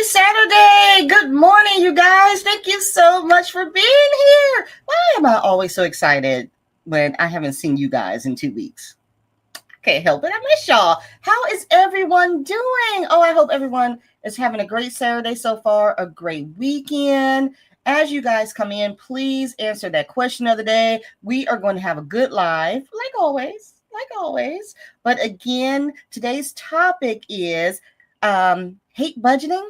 Saturday. Good morning, you guys. Thank you so much for being here. Why am I always so excited when I haven't seen you guys in 2 weeks? Can't help it. I miss y'all. How is everyone doing? Oh, I hope everyone is having a great Saturday so far, a great weekend. As you guys come in, please answer that question of the day. We are going to have a good live, like always. But again, today's topic is hate budgeting.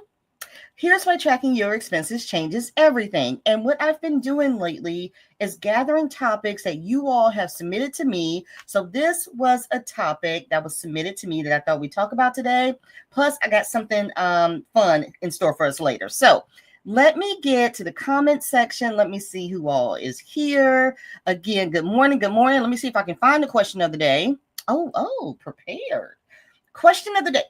Here's why tracking your expenses changes everything. And what I've been doing lately is gathering topics that you all have submitted to me. So this was a topic that was submitted to me that I thought we'd talk about today. Plus, I got something fun in store for us later. So let me get to the comment section. Let me see who all is here. Again, good morning. Let me see if I can find the question of the day. Oh, prepared. Question of the day.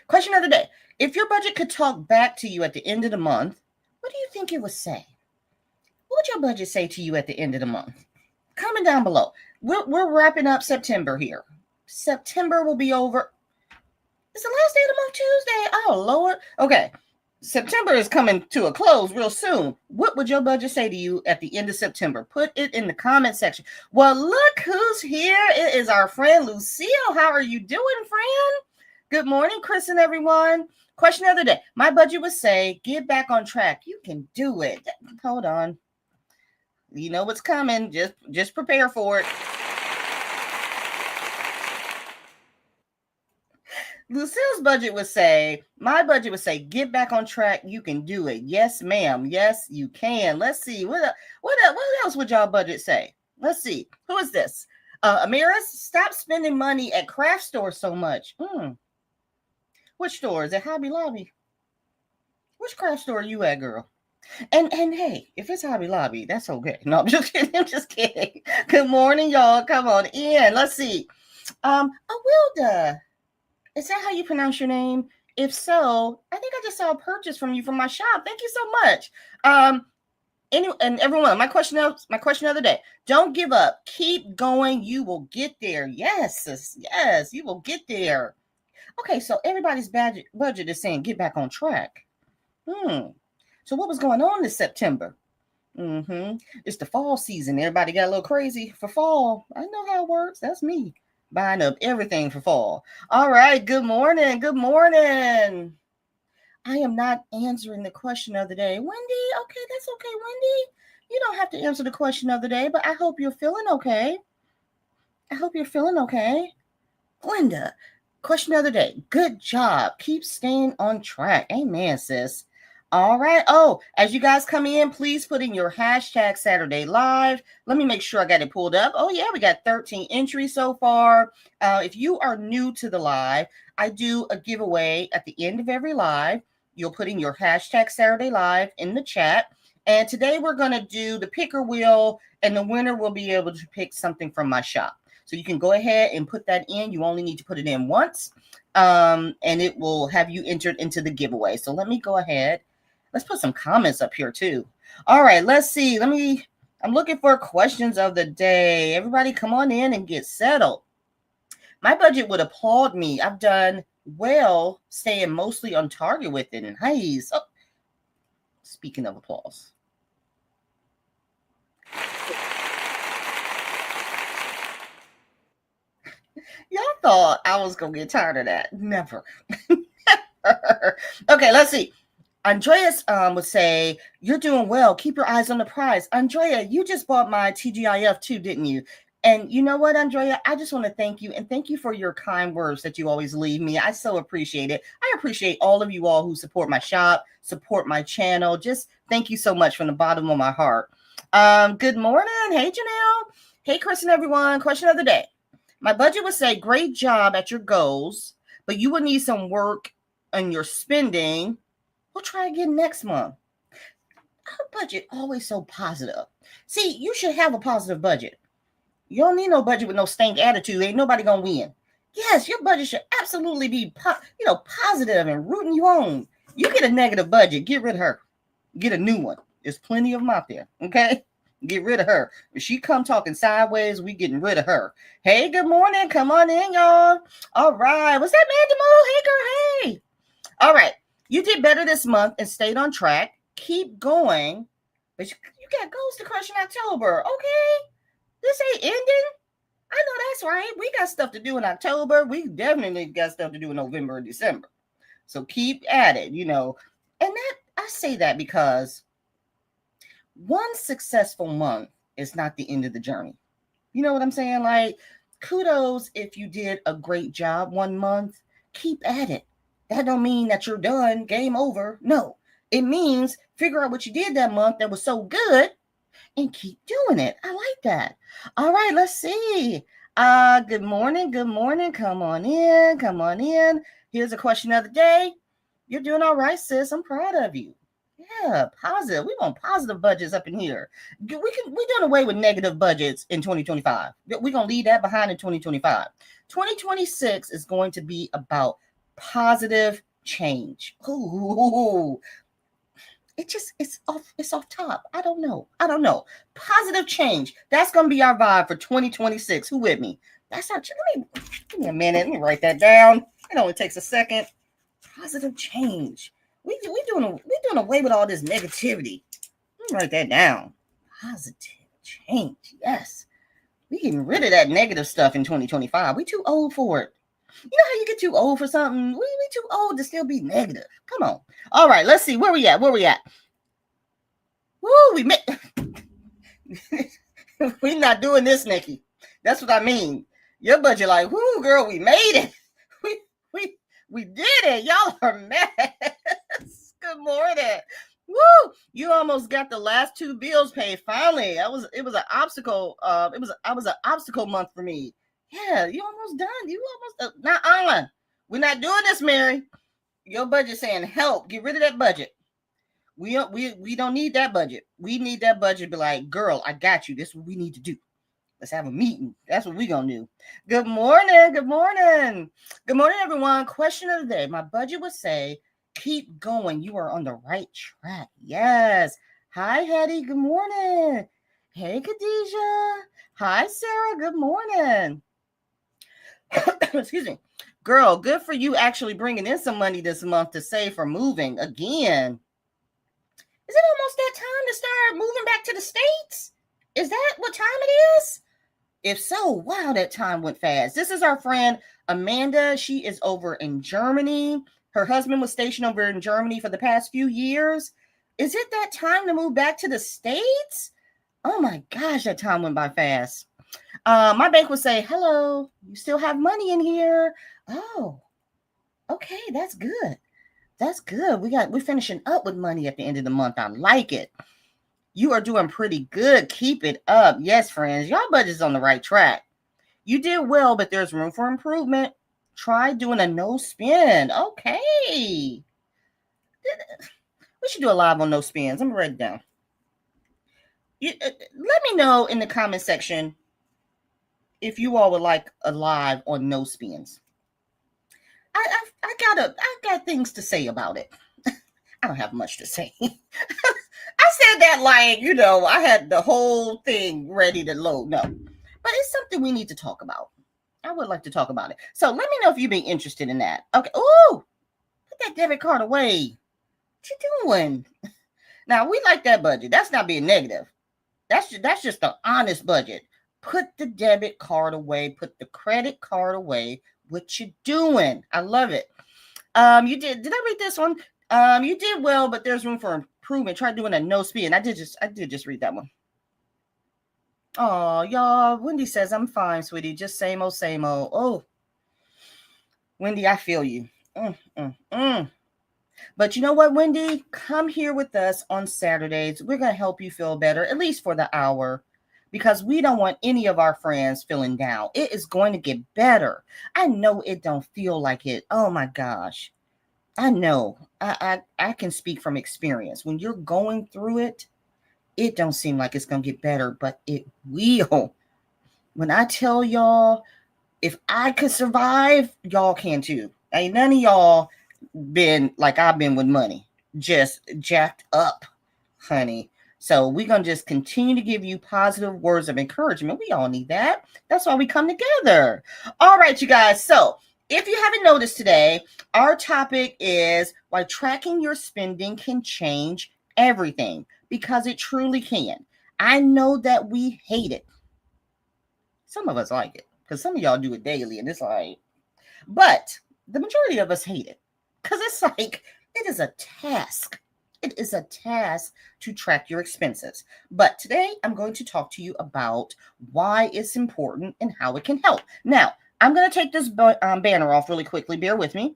Question of the day. If your budget could talk back to you at the end of the month, what do you think it would say? What would your budget say to you at the end of the month? Comment down below. We're wrapping up September here. September will be over. It's the last day of the month, Tuesday. Oh, Lord. Okay. September is coming to a close real soon. What would your budget say to you at the end of September? Put it in the comment section. Well, look who's here. It is our friend Lucille. How are you doing, friend? Good morning, Chris and everyone. Question of the day. My budget would say, get back on track. You can do it. Hold on. You know what's coming. Just prepare for it. Lucille's budget would say, my budget would say, get back on track. You can do it. Yes, ma'am. Yes, you can. Let's see. What else would y'all budget say? Let's see. Who is this? Amiris, stop spending money at craft stores so much. Which store? Is it Hobby Lobby? Which craft store are you at, girl? And hey, if it's Hobby Lobby, that's okay. No, I'm just kidding. Good morning, y'all. Come on in. Let's see. Awilda. Is that how you pronounce your name? If so, I think I just saw a purchase from you from my shop. Thank you so much. And everyone, my question of the day. Don't give up. Keep going. You will get there. Yes, you will get there. Okay, so everybody's budget is saying get back on track. So what was going on this September? It's the fall season. Everybody got a little crazy for fall. I know how it works. That's me buying up everything for fall. All right, good morning. I am not answering the question of the day. Wendy, okay, that's okay, Wendy. You don't have to answer the question of the day, but I hope you're feeling okay. Glenda, question of the day. Good job. Keep staying on track. Amen, sis. All right. Oh, as you guys come in, please put in your hashtag Saturday Live. Let me make sure I got it pulled up. Oh, yeah, we got 13 entries so far. If you are new to the live, I do a giveaway at the end of every live. You'll put in your hashtag Saturday Live in the chat. And today we're going to do the picker wheel, and the winner will be able to pick something from my shop. So you can go ahead and put that in. You only need to put it in once, and it will have you entered into the giveaway. So let me go ahead. Let's put some comments up here too. All right, let's see. I'm looking for questions of the day. Everybody come on in and get settled. My budget would applaud me. I've done well staying mostly on target with it. And nice. Oh, speaking of applause. Y'all thought I was going to get tired of that. Never. Okay, let's see. Andreas would say, you're doing well. Keep your eyes on the prize. Andrea, you just bought my TGIF too, didn't you? And you know what, Andrea? I just want to thank you, and thank you for your kind words that you always leave me. I so appreciate it. I appreciate all of you all who support my shop, support my channel. Just thank you so much from the bottom of my heart. Good morning. Hey, Janelle. Hey, Chris and everyone. Question of the day. My budget would say, great job at your goals, but you will need some work on your spending. We'll try again next month. Our budget always so positive. See, you should have a positive budget. You don't need no budget with no stank attitude. Ain't nobody gonna win. Yes, your budget should absolutely be positive and rooting you on. You get a negative budget, get rid of her. Get a new one. There's plenty of them out there. Okay? Get rid of her. If she come talking sideways, we getting rid of her. Hey, good morning. Come on in, y'all. All right. What's that, Mandy Moo? Hey, girl. Hey. All right. You did better this month and stayed on track. Keep going. But you got goals to crush in October. Okay. This ain't ending. I know that's right. We got stuff to do in October. We definitely got stuff to do in November and December. So keep at it, And that I say that because one successful month is not the end of the journey. You know what I'm saying? Like, kudos if you did a great job one month. Keep at it. That don't mean that you're done, game over. No, it means figure out what you did that month that was so good and keep doing it. I like that. All right, let's see. Good morning. Good morning. Come on in. Come on in. Here's a question of the day. You're doing all right, sis. I'm proud of you. Yeah, positive. We want positive budgets up in here. We're doing away with negative budgets in 2025. We're going to leave that behind in 2025. 2026 is going to be about positive change. Ooh, it's off top. I don't know. Positive change. That's going to be our vibe for 2026. Who with me? That's our. Give me a minute. Let me write that down. It only takes a second. Positive change. We're doing away with all this negativity. Let me write that down. Positive change. Yes. We getting rid of that negative stuff in 2025. We too old for it. You know how you get too old for something? We too old to still be negative. Come on. All right, let's see. Where we at? Woo, we made. We're not doing this, Nikki. That's what I mean. Your budget like, whoo, girl, we made it. We did it. Y'all are mad. Good morning. Woo! You almost got the last two bills paid. Finally, it was an obstacle. I was an obstacle month for me. Yeah, you almost done. You almost not. We're not doing this, Mary. Your budget saying help. Get rid of that budget. We don't need that budget. We need that budget to be like, girl, I got you. This is what we need to do. Let's have a meeting. That's what we're going to do. Good morning. Good morning. Good morning, everyone. Question of the day. My budget would say, keep going. You are on the right track. Yes. Hi, Hetty. Good morning. Hey, Khadijah. Hi, Sarah. Good morning. Excuse me. Girl, good for you actually bringing in some money this month to save for moving again. Is it almost that time to start moving back to the States? Is that what time it is? If so, wow, that time went fast. This is our friend Amanda. She is over in Germany. Her husband was stationed over in Germany for the past few years. Is it that time to move back to the States? Oh my gosh, that time went by fast. My bank would say, hello, you still have money in here. Oh, okay, that's good. That's good. We're finishing up with money at the end of the month. I like it. You are doing pretty good. Keep it up. Yes, friends, y'all budget's on the right track. You did well, but there's room for improvement. Try doing a no spend. Okay. We should do a live on no spends. I'm going to write it down. Let me know in the comment section if you all would like a live on no spends. I got things to say about it. I don't have much to say. I said that like, I had the whole thing ready to load. No, but it's something we need to talk about. I would like to talk about it. So let me know if you'd be interested in that. Okay. Ooh, put that debit card away. What you doing? Now, we like that budget. That's not being negative. That's just the honest budget. Put the debit card away. Put the credit card away. What you doing? I love it. Did I read this one? You did well, but there's room for improvement. Try doing a no spend. I did just read that one. Oh, y'all. Wendy says, I'm fine, sweetie. Just same old, same old. Oh, Wendy, I feel you. But you know what, Wendy? Come here with us on Saturdays. We're going to help you feel better, at least for the hour, because we don't want any of our friends feeling down. It is going to get better. I know it don't feel like it. Oh, my gosh. I know. I can speak from experience. When you're going through it, it don't seem like it's going to get better, but it will. When I tell y'all, if I could survive, y'all can too. Ain't none of y'all been like I've been with money, just jacked up, honey. So we're going to just continue to give you positive words of encouragement. We all need that. That's why we come together. All right, you guys. So if you haven't noticed today, our topic is why tracking your spending can change everything, because it truly can. I know that we hate it. Some of us like it because some of y'all do it daily and it's like, but the majority of us hate it because it's like, it is a task. It is a task to track your expenses. But today I'm going to talk to you about why it's important and how it can help. Now, I'm going to take this banner off really quickly. Bear with me.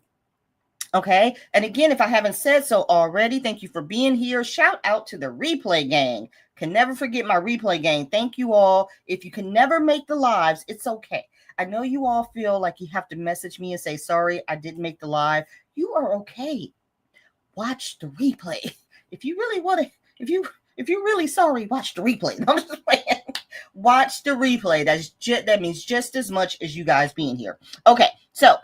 Okay. And again, if I haven't said so already, thank you for being here. Shout out to the replay gang. Can never forget my replay gang. Thank you all. If you can never make the lives, it's okay. I know you all feel like you have to message me and say, sorry, I didn't make the live. You are okay. Watch the replay. If you really want to, if you're really sorry, watch the replay. No, I'm just playing. Watch the replay. That means just as much as you guys being here. Okay. So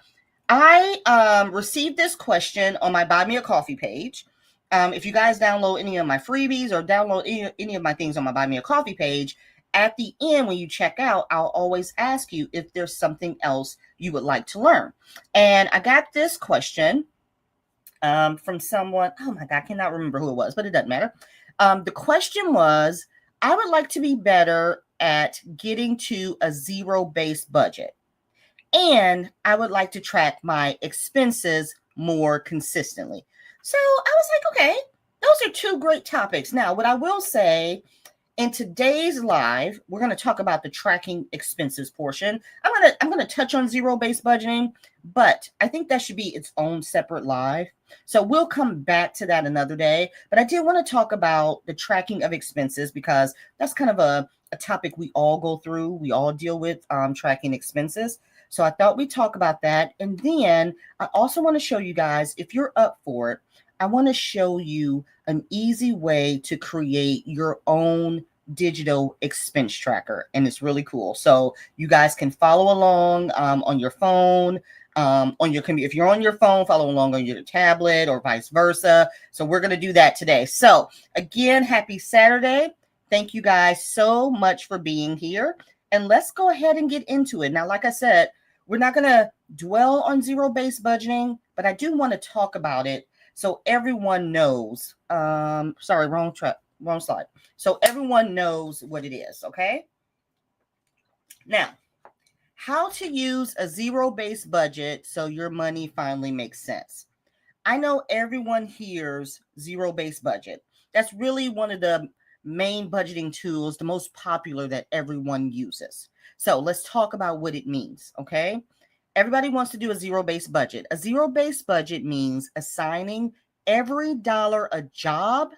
I received this question on my Buy Me a Coffee page. If you guys download any of my freebies or download any of my things on my Buy Me a Coffee page, at the end when you check out, I'll always ask you if there's something else you would like to learn. And I got this question from someone. Oh my God, I cannot remember who it was, but it doesn't matter. The question was, I would like to be better at getting to a zero-based budget. And I would like to track my expenses more consistently. So I was like, okay, those are two great topics. Now, what I will say, in today's live, we're going to talk about the tracking expenses portion. I'm going to touch on zero-based budgeting, but I think that should be its own separate live. So we'll come back to that another day. But I did want to talk about the tracking of expenses because that's kind of a topic we all go through. We all deal with tracking expenses. So I thought we'd talk about that. And then I also want to show you guys, if you're up for it, I want to show you an easy way to create your own digital expense tracker. And it's really cool. So you guys can follow along on your phone, on your computer. If you're on your phone, follow along on your tablet or vice versa. So we're going to do that today. So again, happy Saturday. Thank you guys so much for being here. And let's go ahead and get into it. Now, like I said, we're not going to dwell on zero-based budgeting, but I do want to talk about it so everyone knows. Sorry, wrong slide. So everyone knows what it is, okay? Now, how to use a zero-based budget so your money finally makes sense. I know everyone hears zero-based budget. That's really one of the main budgeting tools, the most popular that everyone uses. So let's talk about what it means, okay? Everybody wants to do a zero-based budget. A zero-based budget means assigning every dollar a job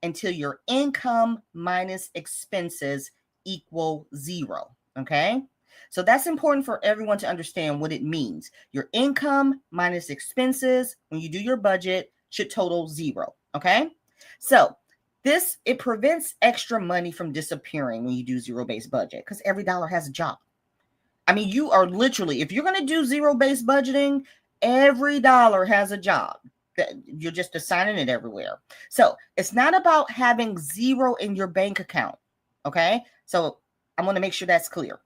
until your income minus expenses equal zero, okay? So that's important for everyone to understand what it means. Your income minus expenses, when you do your budget, should total zero, okay? So it prevents extra money from disappearing when you do zero-based budget because every dollar has a job. I mean, you are literally, if you're going to do zero-based budgeting, every dollar has a job. You're just assigning it everywhere. So it's not about having zero in your bank account. Okay. So I want to make sure that's clear.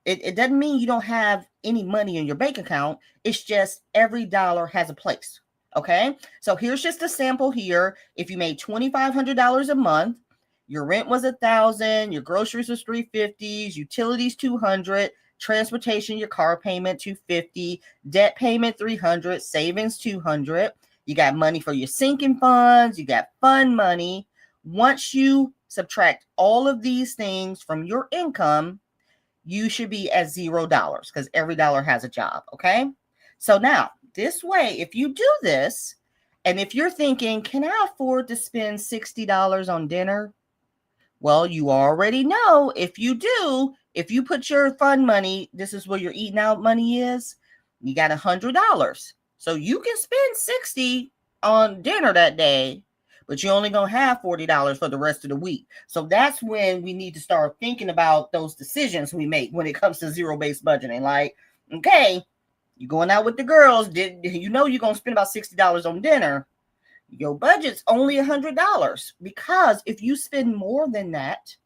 It doesn't mean you don't have any money in your bank account. It's just every dollar has a place. Okay. So here's just a sample here. If you made $2,500 a month, your rent was $1,000, your groceries was $350, utilities $200, transportation, your car payment $250, debt payment $300, savings $200. You got money for your sinking funds. You got fund money. Once you subtract all of these things from your income, you should be at $0 because every dollar has a job. Okay. So now this way, if you do this, and if you're thinking, can I afford to spend $60 on dinner? Well, you already know if you do, if you put your fund money, this is where your eating out money is, you got $100. So you can spend $60 on dinner that day, but you're only going to have $40 for the rest of the week. So that's when we need to start thinking about those decisions we make when it comes to zero-based budgeting. Like, okay, you're going out with the girls. You know you're going to spend about $60 on dinner. Your budget's only $100, because if you spend more than that,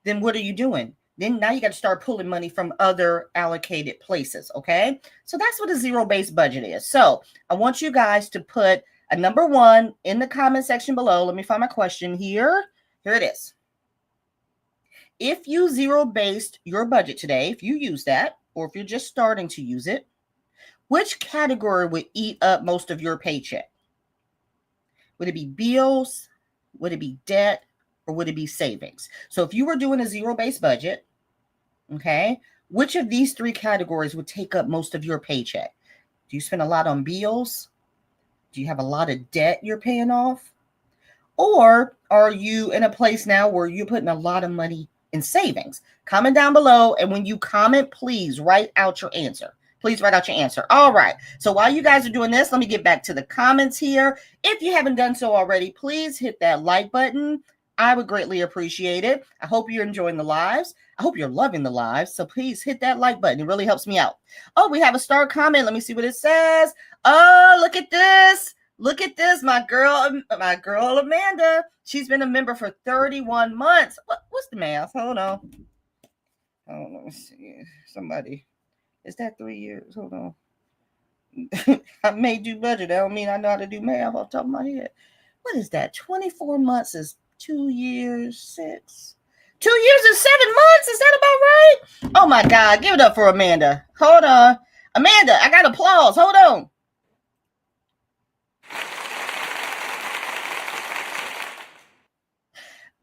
then what are you doing? Then now you got to start pulling money from other allocated places. Okay. So that's what a zero-based budget is. So I want you guys to put a number 1 in the comment section below. Let me find my question here. Here it is. If you zero-based your budget today, if you use that, or if you're just starting to use it, which category would eat up most of your paycheck? Would it be bills? Would it be debt? Or would it be savings? So if you were doing a zero-based budget, okay, which of these 3 categories would take up most of your paycheck? Do you spend a lot on bills? Do you have a lot of debt you're paying off? Or are you in a place now where you're putting a lot of money in savings? Comment down below. And when you comment, please write out your answer. Please write out your answer. All right. So while you guys are doing this, let me get back to the comments here. If you haven't done so already, please hit that like button. I would greatly appreciate it. I hope you're enjoying the lives. I hope you're loving the lives. So please hit that like button. It really helps me out. Oh, we have a star comment. Let me see what it says. Oh, look at this. Look at this. My girl Amanda. She's been a member for 31 months. What's the math? Hold on. Oh, let me see. Somebody. Is that 3 years? Hold on. I may do budget. That don't mean I know how to do math off the top of my head. What is that? 24 months is 2 years, 6. 2 years and 7 months. Is that about right? Oh my God. Give it up for Amanda. Hold on. Amanda, I got applause. Hold on.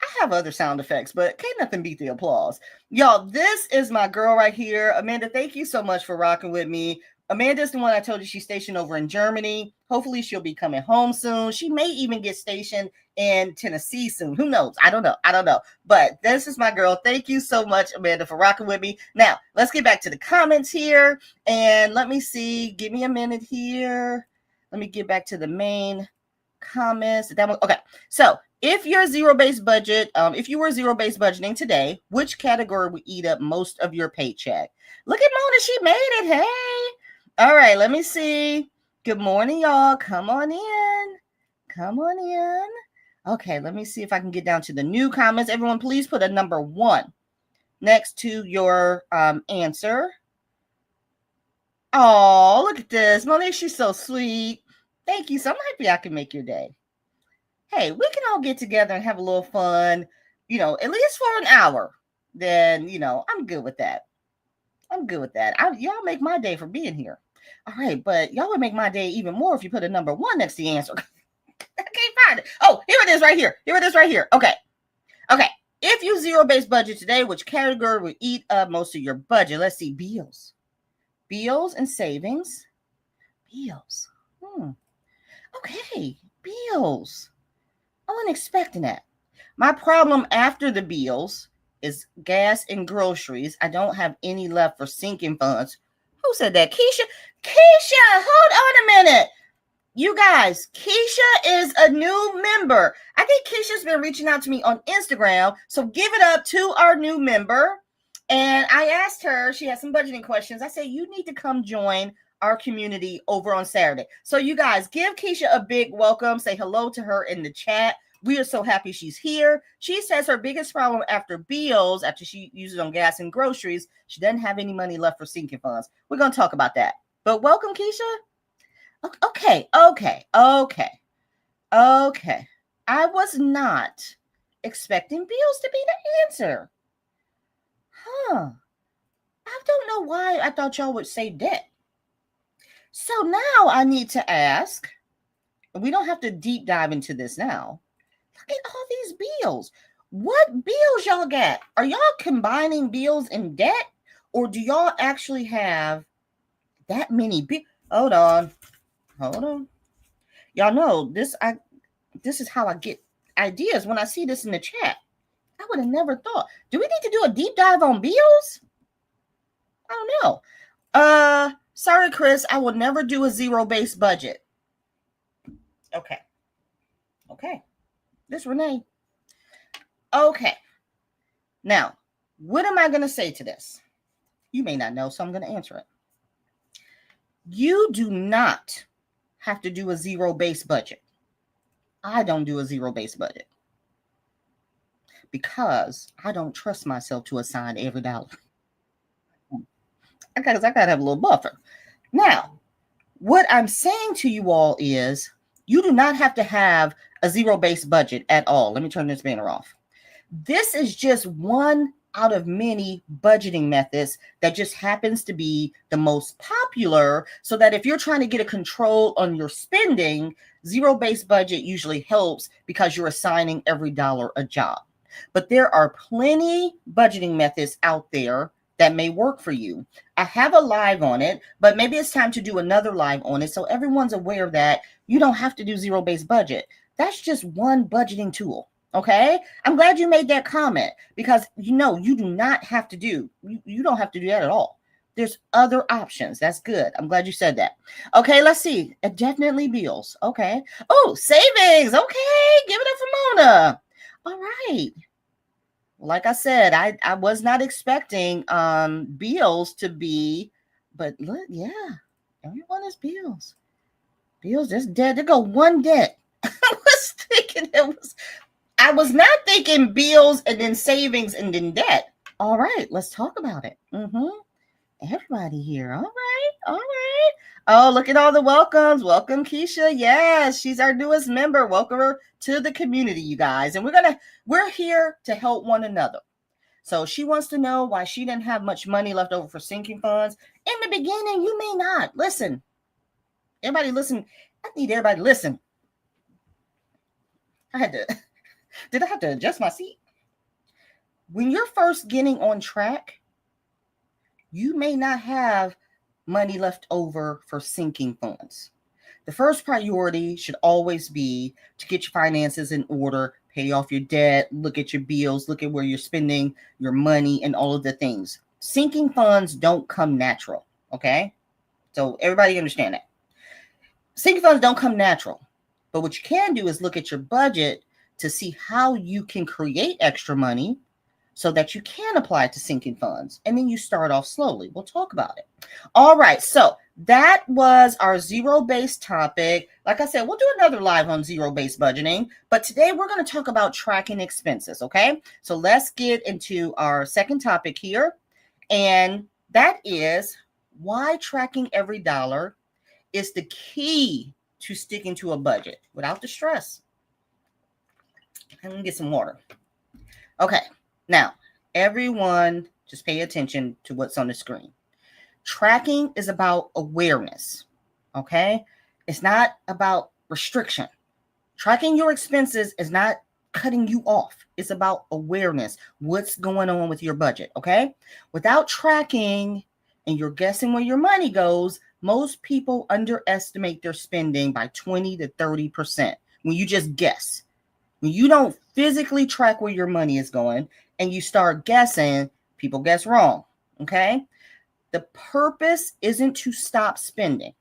I have other sound effects, but can't nothing beat the applause. Y'all, this is my girl right here. Amanda, thank you so much for rocking with me. Amanda's the one I told you she's stationed over in Germany. Hopefully she'll be coming home soon. She may even get stationed in Tennessee soon. Who knows? I don't know. But this is my girl. Thank you so much, Amanda, for rocking with me. Now, let's get back to the comments here. And let me see. Give me a minute here. Let me get back to the main comments. Okay. So if you're zero-based budget, if you were zero-based budgeting today, which category would eat up most of your paycheck? Look at Mona. She made it. Hey. All right, let me see. Good morning, y'all. Come on in. Come on in. Okay, let me see if I can get down to the new comments. Everyone, please put a number 1 next to your answer. Oh, look at this. Monique, she's so sweet. Thank you. So I'm happy I can make your day. Hey, we can all get together and have a little fun, at least for an hour. Then, I'm good with that. Y'all make my day for being here. All right, but y'all would make my day even more if you put a number 1 next to the answer. I can't find it. Oh, here it is right here. Okay. If you zero-based budget today, which category would eat up most of your budget? Let's see. Bills and savings. Bills. Okay. Bills. I wasn't expecting that. My problem after the bills is gas and groceries. I don't have any left for sinking funds. Who said that? Keisha, hold on a minute. You guys, Keisha is a new member. I think Keisha's been reaching out to me on Instagram. So give it up to our new member. And I asked her, she has some budgeting questions. I said, you need to come join our community over on Saturday. So you guys, give Keisha a big welcome. Say hello to her in the chat. We are so happy she's here. She says her biggest problem after bills, after she uses on gas and groceries, she doesn't have any money left for sinking funds. We're going to talk about that. But welcome, Keisha. Okay. I was not expecting bills to be the answer. I don't know why I thought y'all would say debt. So now I need to ask, we don't have to deep dive into this now. Look at all these bills. What bills y'all got? Are y'all combining bills and debt? Or do y'all actually have that many bills? Hold on. Y'all know this is how I get ideas when I see this in the chat. I would have never thought. Do we need to do a deep dive on bills? I don't know. Sorry, Chris, I will never do a zero-based budget. Okay. This Renee. Okay. Now, what am I going to say to this? You may not know, so I'm going to answer it. You do not have to do a zero-based budget. I don't do a zero-based budget because I don't trust myself to assign every dollar. I gotta have a little buffer. Now, what I'm saying to you all is you do not have to have a zero-based budget at all. Let me turn this banner off. This is just one out of many budgeting methods that just happens to be the most popular, so that if you're trying to get a control on your spending, zero-based budget usually helps because you're assigning every dollar a job. But there are plenty budgeting methods out there that may work for you. I have a live on it, but maybe it's time to do another live on it so everyone's aware that you don't have to do zero-based budget. That's just one budgeting tool. Okay, I'm glad you made that comment because you do not have to do, you don't have to do that at all. There's other options. That's good. I'm glad you said that. Okay, let's see. Definitely bills. Okay. Oh, savings. Okay, give it up for Mona. All right. Like I said, I was not expecting bills to be, but look, yeah, everyone is bills. Bills, there's debt. There go one debt. I was not thinking bills and then savings and then debt. All right, let's talk about it. Everybody here. All right, all right. Oh, look at all the welcomes. Welcome, Keisha. Yes, she's our newest member. Welcome her to the community, you guys. And we're here to help one another. So she wants to know why she didn't have much money left over for sinking funds. In the beginning, you may not. Listen. Everybody listen. I need everybody to listen. Did I have to adjust my seat? When you're first getting on track, you may not have money left over for sinking funds. The first priority should always be to get your finances in order, pay off your debt, look at your bills, look at where you're spending your money and all of the things. Sinking funds don't come natural, okay? So everybody understand that. Sinking funds don't come natural. But what you can do is look at your budget to see how you can create extra money so that you can apply it to sinking funds. And then you start off slowly. We'll talk about it. All right. So that was our zero-based topic. Like I said, we'll do another live on zero-based budgeting. But today we're going to talk about tracking expenses. Okay. So let's get into our second topic here. And that is why tracking every dollar is the key to sticking to a budget without the stress. I'm going to get some water. Okay. Now, everyone just pay attention to what's on the screen. Tracking is about awareness, okay? It's not about restriction. Tracking your expenses is not cutting you off. It's about awareness. What's going on with your budget, okay? Without tracking and you're guessing where your money goes, most people underestimate their spending by 20 to 30% when you just guess. When you don't physically track where your money is going and you start guessing, people guess wrong, okay? The purpose isn't to stop spending.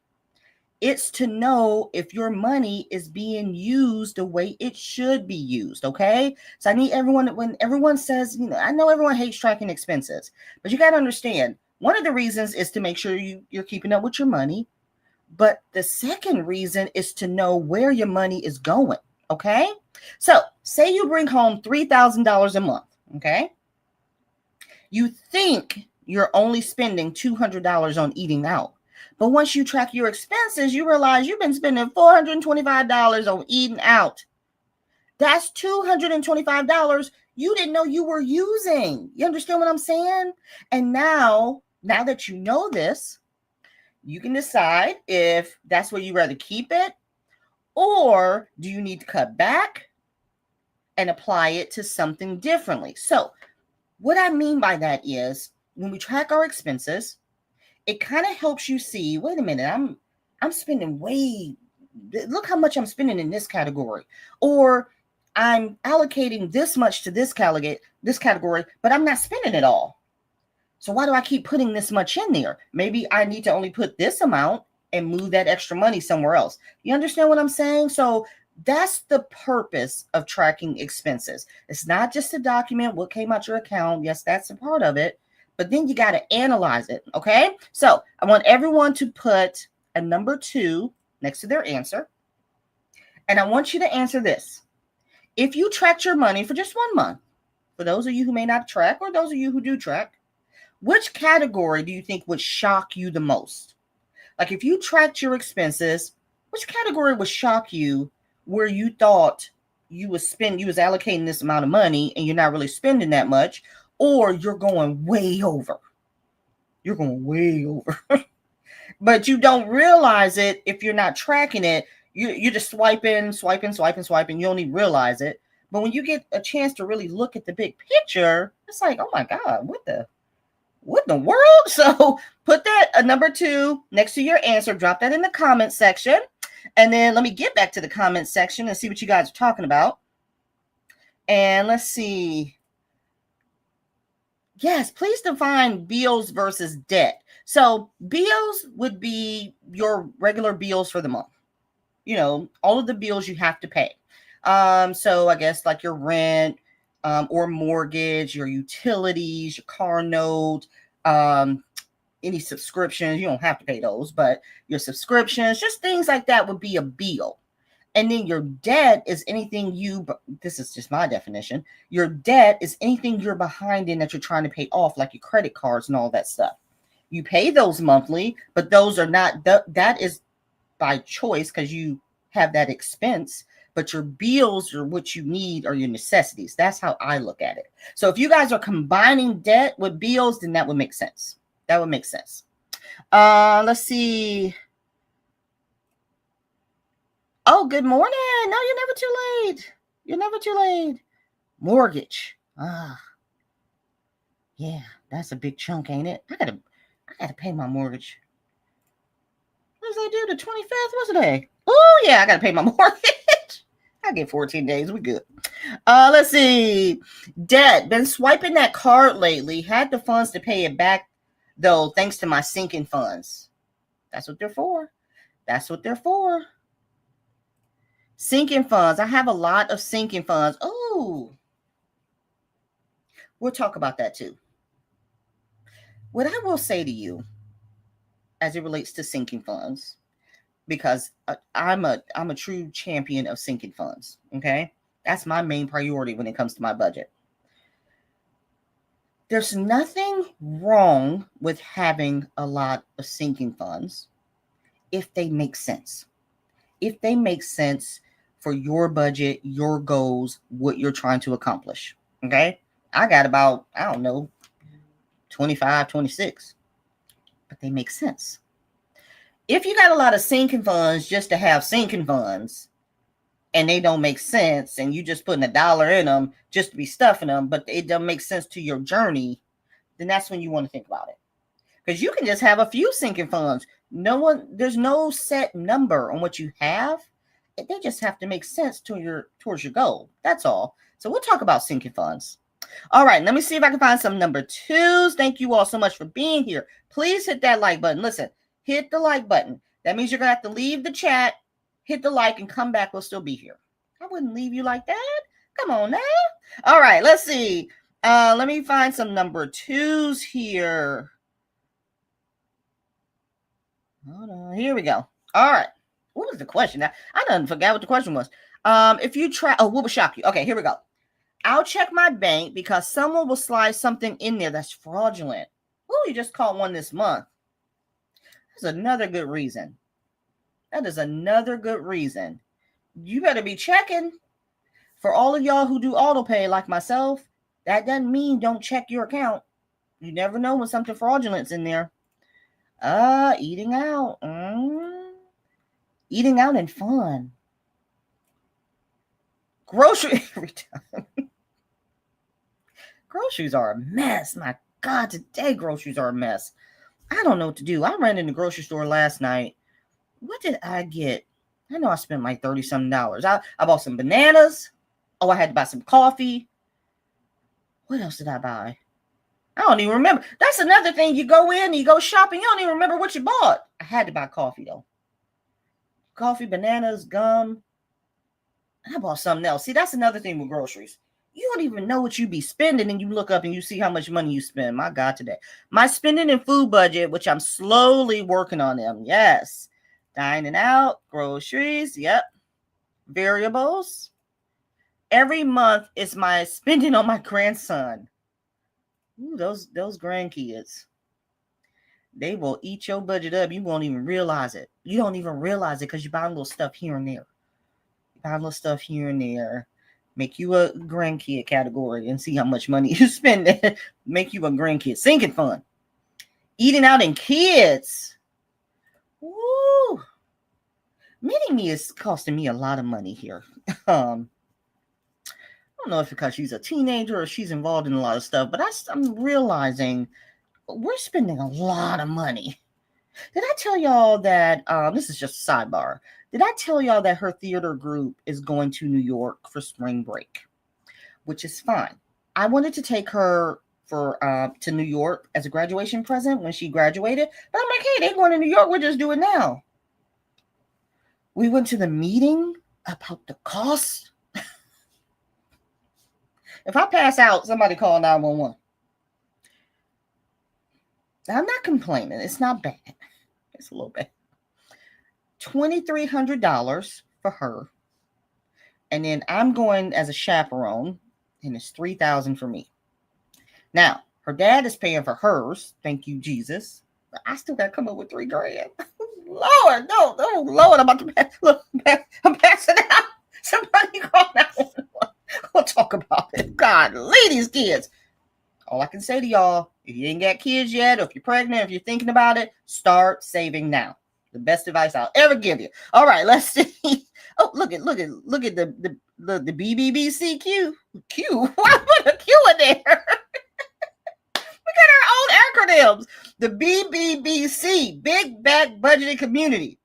It's to know if your money is being used the way it should be used, okay? So I need everyone, when everyone says, I know everyone hates tracking expenses, but you got to understand, one of the reasons is to make sure you're keeping up with your money. But the second reason is to know where your money is going, okay? So say you bring home $3,000 a month, okay? You think you're only spending $200 on eating out. But once you track your expenses, you realize you've been spending $425 on eating out. That's $225 you didn't know you were using. You understand what I'm saying? And now that you know this, you can decide if that's where you rather keep it, or do you need to cut back and apply it to something differently. So what I mean by that is when we track our expenses, it kind of helps you see, wait a minute, I'm spending look how much I'm spending in this category, or I'm allocating this much to this category, but I'm not spending it all. So why do I keep putting this much in there? Maybe I need to only put this amount and move that extra money somewhere else. You understand what I'm saying? So that's the purpose of tracking expenses. It's not just to document what came out your account. Yes, that's a part of it. But then you got to analyze it, okay? So I want everyone to put a number 2 next to their answer. And I want you to answer this. If you tracked your money for just 1 month, for those of you who may not track or those of you who do track, which category do you think would shock you the most? Like if you tracked your expenses, which category would shock you where you thought you was allocating this amount of money and you're not really spending that much, or you're going way over? You're going way over. But you don't realize it if you're not tracking it. You're just swiping. You don't even realize it. But when you get a chance to really look at the big picture, it's like, oh my God, what in the world? So put that number 2 next to your answer. Drop that in the comment section. And then let me get back to the comment section and see what you guys are talking about. And let's see. Yes, please define bills versus debt. So bills would be your regular bills for the month. You know, all of the bills you have to pay. So I guess like your rent, or mortgage, your utilities, your car note, any subscriptions. You don't have to pay those, but your subscriptions, just things like that would be a bill. And then your debt is anything this is just my definition. Your debt is anything you're behind in that you're trying to pay off, like your credit cards and all that stuff. You pay those monthly, but those are not, that is by choice because you have that expense. But your bills are what you need, or your necessities. That's how I look at it. So if you guys are combining debt with bills, then that would make sense. That would make sense. Let's see. Oh, good morning. No, you're never too late. You're never too late. Mortgage. Yeah, that's a big chunk, ain't it? I gotta pay my mortgage. What does I do? The 25th? What's today? Oh, yeah, I gotta pay my mortgage. I get 14 days. We good. Let's see. Debt. Been swiping that card lately. Had the funds to pay it back, though, thanks to my sinking funds. That's what they're for. That's what they're for. Sinking funds. I have a lot of sinking funds. Oh, we'll talk about that too. What I will say to you as it relates to sinking funds, because I'm a true champion of sinking funds. Okay. That's my main priority when it comes to my budget. There's nothing wrong with having a lot of sinking funds if they make sense. If they make sense for your budget, your goals, what you're trying to accomplish. Okay. I got about, 25, 26, but they make sense. If you got a lot of sinking funds just to have sinking funds and they don't make sense, and you just putting $1 in them just to be stuffing them, but it doesn't make sense to your journey, then that's when you want to think about it. Because you can just have a few sinking funds. There's no set number on what you have. They just have to make sense towards your goal. That's all. So we'll talk about sinking funds. All right, let me see if I can find some number 2s. Thank you all so much for being here. Please hit that like button. Listen, hit the like button. That means you're going to have to leave the chat, hit the like, and come back. We'll still be here. I wouldn't leave you like that. Come on now. All right, let's see. Let me find some number 2s here. Hold on. Here we go. All right. What was the question? I done forgot what the question was. If you try, what would shock you? Okay, here we go. I'll check my bank because someone will slide something in there that's fraudulent. Oh, you just caught one this month. That's another good reason. That is another good reason. You better be checking. For all of y'all who do auto pay like myself, that doesn't mean don't check your account. You never know when something fraudulent's in there. Eating out. Eating out and fun. Grocery every time. Groceries are a mess. My God, today groceries are a mess. I don't know what to do. I ran in the grocery store last night. What did I get? I know I spent like $30-something. I bought some bananas. Oh, I had to buy some coffee. What else did I buy? I don't even remember. That's another thing. You go in, you go shopping, you don't even remember what you bought. I had to buy coffee, though. Coffee, bananas, gum. I bought something else. See, that's another thing with groceries. You don't even know what you be spending, and you look up and you see how much money you spend. My God, today. My spending and food budget, which I'm slowly working on them. Yes. Dining out, groceries. Yep. Variables. Every month is my spending on my grandson. Ooh, those grandkids. They will eat your budget up. You won't even realize it. You don't even realize it because you buy little stuff here and there. You buy little stuff here and there. Make you a grandkid category and see how much money you spend. Make you a grandkid sinking fund. Eating out in kids. Woo! Mini me is costing me a lot of money here. I don't know if because she's a teenager or she's involved in a lot of stuff, but I'm realizing we're spending a lot of money. Did I tell y'all that, this is just a sidebar. Did I tell y'all that her theater group is going to New York for spring break? Which is fine. I wanted to take her to New York as a graduation present when she graduated. But I'm like, hey, they're going to New York. We'll just do it now. We went to the meeting about the cost. If I pass out, somebody call 911. I'm not complaining. It's not bad. It's a little bit. $2,300 for her. And then I'm going as a chaperone, and it's $3,000 for me. Now, her dad is paying for hers. Thank you, Jesus. But I still got to come up with $3,000. Lord, no, Lord, I'm about to pass. Look, I'm passing out. Somebody call 911. We'll talk about it. God, ladies, kids. All I can say to y'all, if you ain't got kids yet, or if you're pregnant, if you're thinking about it, start saving now. The best advice I'll ever give you. All right, let's see. Oh, look at the BBBCQ. Q. Why put a Q in there? Look at our own acronyms. The BBBC, Big Back Budgeting Community.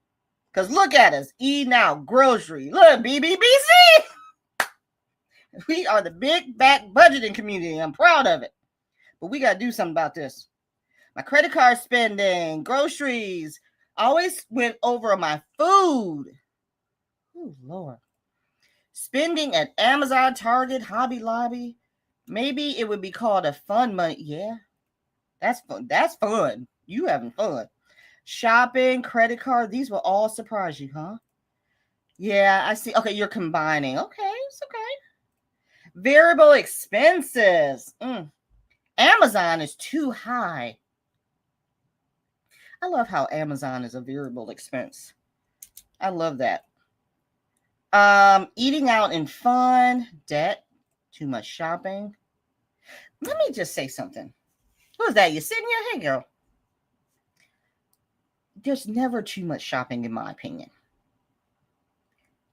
Because look at us. Eat now, grocery. Look, BBBC. We are the Big Back Budgeting Community. I'm proud of it. But we got to do something about this. My credit card spending, groceries. I always went over my food. Oh, Lord. Spending at Amazon, Target, Hobby Lobby. Maybe it would be called a fun money. Yeah, that's fun. That's fun. You having fun. Shopping, credit card. These will all surprise you, huh? Yeah, I see. Okay, you're combining. Okay, it's okay. Variable expenses. Amazon is too high. I love how Amazon is a variable expense. I love that. Eating out and fun, debt, too much shopping. Let me just say something. Who's that? You sitting here? Hey, girl. There's never too much shopping, in my opinion.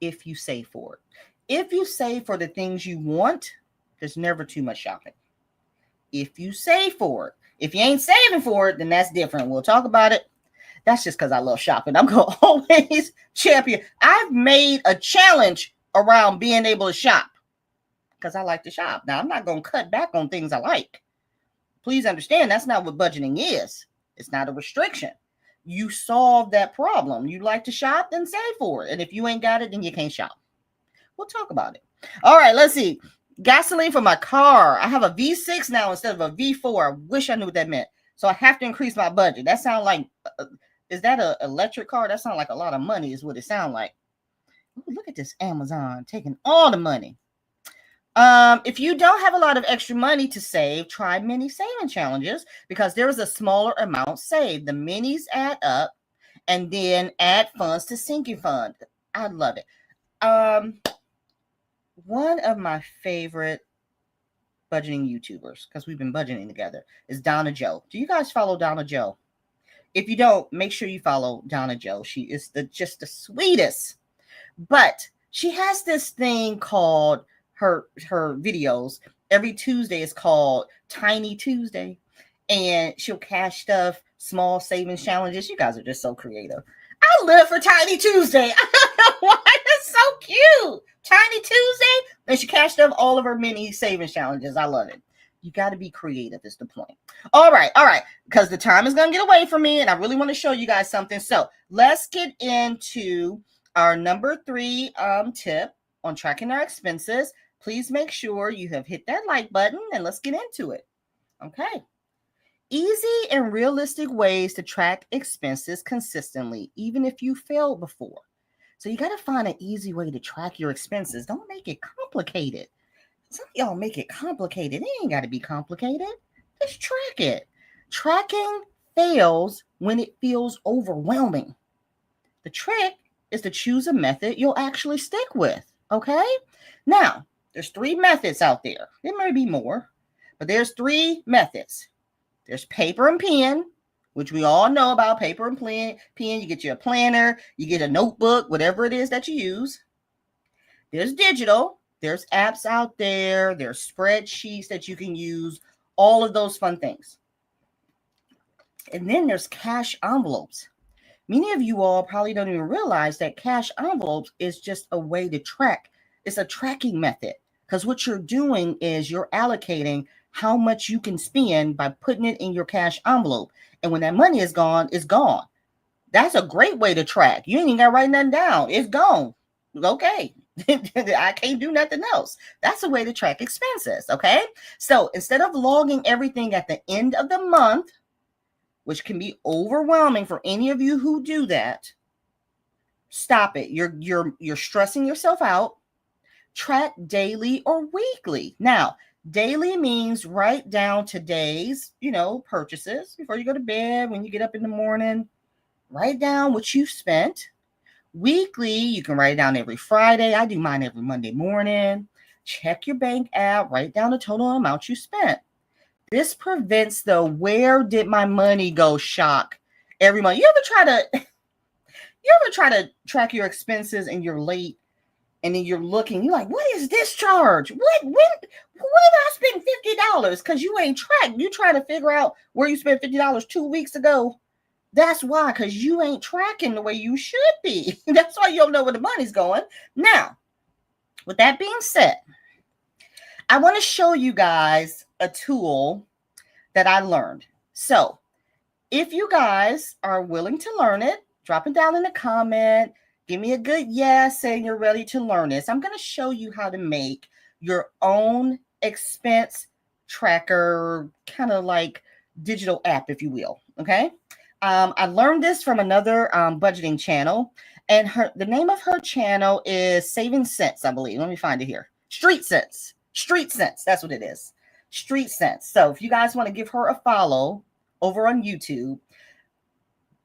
If you save for it. If you save for the things you want, there's never too much shopping. If you save for it. If you ain't saving for it, then that's different. We'll talk about it. That's just because I love shopping. I'm going to always champion. I've made a challenge around being able to shop because I like to shop. Now, I'm not going to cut back on things I like. Please understand, that's not what budgeting is. It's not a restriction. You solve that problem. You like to shop, then save for it. And if you ain't got it, then you can't shop. We'll talk about it. All right, let's see. Gasoline for my car. I have a V6 now instead of a V4. I wish I knew what that meant. So I have to increase my budget. That sounds like, is that an electric car? That sounds like a lot of money is what it sounds like. Ooh, look at this Amazon taking all the money. If you don't have a lot of extra money to save, try mini saving challenges because there is a smaller amount saved. The minis add up and then add funds to sinking fund. I love it. One of my favorite budgeting YouTubers, because we've been budgeting together, is Donna Joe. Do you guys follow Donna Joe? If you don't, make sure you follow Donna Joe. She is just the sweetest. But she has this thing called her videos. Every Tuesday is called Tiny Tuesday. And she'll cash stuff, small savings challenges. You guys are just so creative. I live for Tiny Tuesday. I don't know why. It's so cute. Tiny Tuesday. And she cashed up all of her mini savings challenges. I love it. You got to be creative is the point. All right. Because the time is going to get away from me. And I really want to show you guys something. So let's get into our number 3 tip on tracking our expenses. Please make sure you have hit that like button and let's get into it. Okay. Easy and realistic ways to track expenses consistently, even if you failed before. So you got to find an easy way to track your expenses. Don't make it complicated. Some of y'all make it complicated. It ain't got to be complicated. Just track it. Tracking fails when it feels overwhelming. The trick is to choose a method you'll actually stick with. Okay? Now, there's 3 methods out there. There may be more, but there's 3 methods. There's paper and pen, which we all know about paper and pen. You get you a planner, you get a notebook, whatever it is that you use. There's digital. There's apps out there. There's spreadsheets that you can use. All of those fun things. And then there's cash envelopes. Many of you all probably don't even realize that cash envelopes is just a way to track. It's a tracking method, because what you're doing is you're allocating how much you can spend by putting it in your cash envelope. And when that money is gone, it's gone. That's a great way to track. You ain't even got to write nothing down. It's gone. Okay. I can't do nothing else. That's a way to track expenses. Okay. So instead of logging everything at the end of the month, which can be overwhelming for any of you who do that, stop it. You're stressing yourself out. Track daily or weekly. Now, daily means write down today's, purchases before you go to bed. When you get up in the morning, write down what you've spent. Weekly, you can write it down every Friday. I do mine every Monday morning. Check your bank app, write down the total amount you spent. This prevents the "where did my money go" shock every month. You ever try to track your expenses and you're late, and then you're looking, you're like, what is this charge? When did I spend $50? Because you ain't tracked. You trying to figure out where you spent $50 2 weeks ago. That's why, because you ain't tracking the way you should be. That's why you don't know where the money's going. Now, with that being said, I want to show you guys a tool that I learned. So if you guys are willing to learn it, drop it down in the comment. Give me a good yes saying you're ready to learn this. I'm going to show you how to make your own expense tracker, kind of like digital app, if you will. Okay. I learned this from another budgeting channel, and the name of her channel is Saving Sense, I believe. Let me find it here. Street Sense. That's what it is. Street Sense. So if you guys want to give her a follow over on YouTube,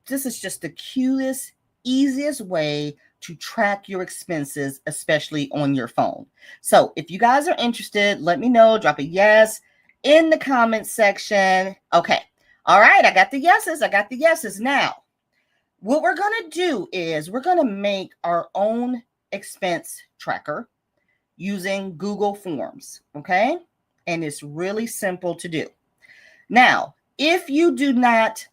this is just the cutest, easiest way to track your expenses, especially on your phone. So if you guys are interested, let me know. Drop a yes in the comment section. Okay. All right. I got the yeses. Now, what we're going to do is we're going to make our own expense tracker using Google Forms. Okay. And it's really simple to do. Now, if you do not,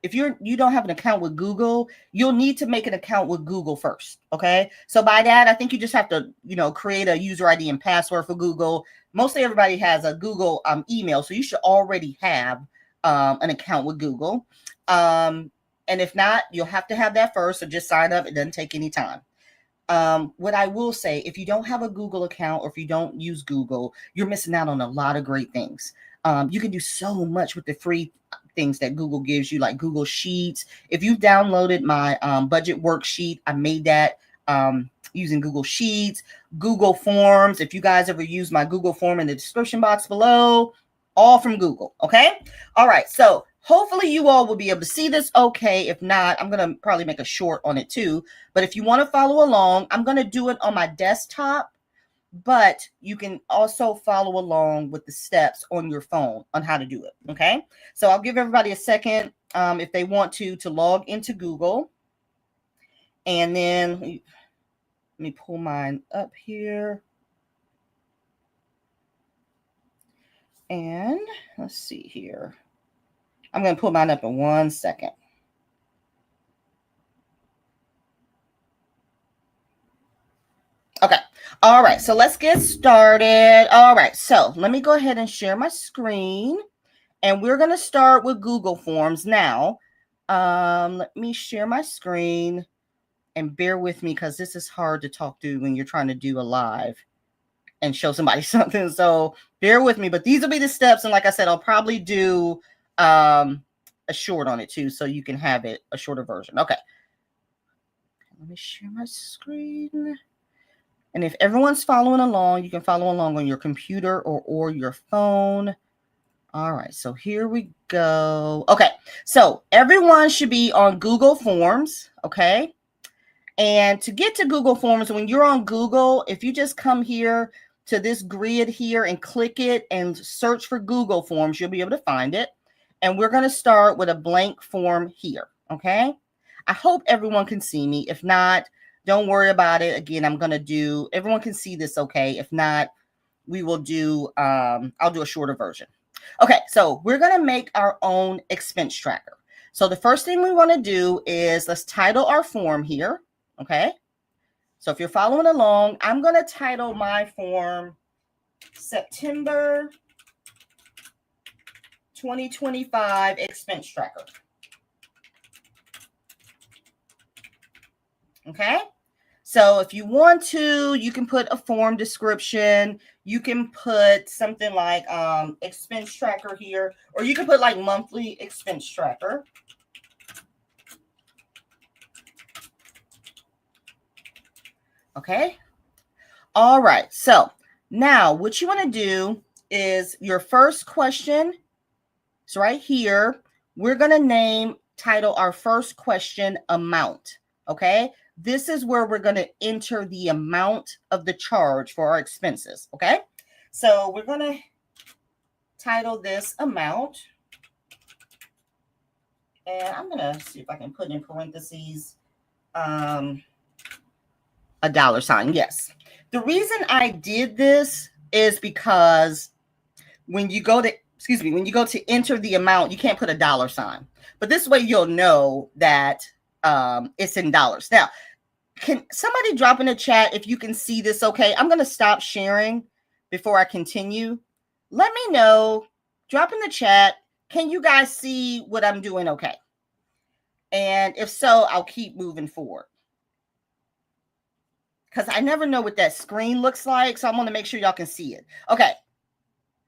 if you don't have an account with Google, you'll need to make an account with Google first. Okay. So by that, I think you just have to, create a user ID and password for Google. Mostly everybody has a Google email. So you should already have an account with Google. And if not, you'll have to have that first. So just sign up. It doesn't take any time. What I will say, if you don't have a Google account or if you don't use Google, you're missing out on a lot of great things. You can do so much with the free things that Google gives you, like Google Sheets. If you downloaded my budget worksheet, I made that using Google Sheets, Google Forms. If you guys ever use my Google form in the description box below, all from Google. Okay. All right. So hopefully you all will be able to see this. Okay. If not, I'm going to probably make a short on it too. But if you want to follow along, I'm going to do it on my desktop, but you can also follow along with the steps on your phone on how to do it. Okay. So I'll give everybody a second if they want to log into Google. And then let me pull mine up here. And let's see here. I'm going to pull mine up in 1 second. Okay. All right. So let's get started. All right. So let me go ahead and share my screen. And we're going to start with Google Forms now. Let me share my screen. And bear with me because this is hard to talk to when you're trying to do a live and show somebody something. So bear with me, but these will be the steps. And like I said, I'll probably do a short on it too, so you can have it, a shorter version. Okay. Let me share my screen. And if everyone's following along, you can follow along on your computer or your phone. All right, so here we go. Okay, so everyone should be on Google Forms, okay? And to get to Google Forms, when you're on Google, if you just come here to this grid here and click it and search for Google Forms, you'll be able to find it. And we're going to start with a blank form here, okay? I hope everyone can see me. If not, don't worry about it. Again, I'm going to do, everyone can see this, okay? If not, we will do, I'll do a shorter version. Okay, so we're going to make our own expense tracker. So the first thing we want to do is let's title our form here, okay? So if you're following along, I'm going to title my form September 2025 expense tracker. Okay? So if you want to, you can put a form description. You can put something like expense tracker here, or you can put like monthly expense tracker. Okay. All right. So now what you want to do is your first question is right here. We're going to title our first question amount. Okay. This is where we're going to enter the amount of the charge for our expenses. Okay. So we're going to title this amount. And I'm going to see if I can put in parentheses a dollar sign. Yes. The reason I did this is because when you go to, when you go to enter the amount, you can't put a dollar sign. But this way you'll know that it's in dollars. Now, can somebody drop in the chat if you can see this okay? I'm going to stop sharing before I continue. Let me know. Drop in the chat. Can you guys see what I'm doing okay? And if so, I'll keep moving forward. Because I never know what that screen looks like, so I want to make sure y'all can see it. Okay.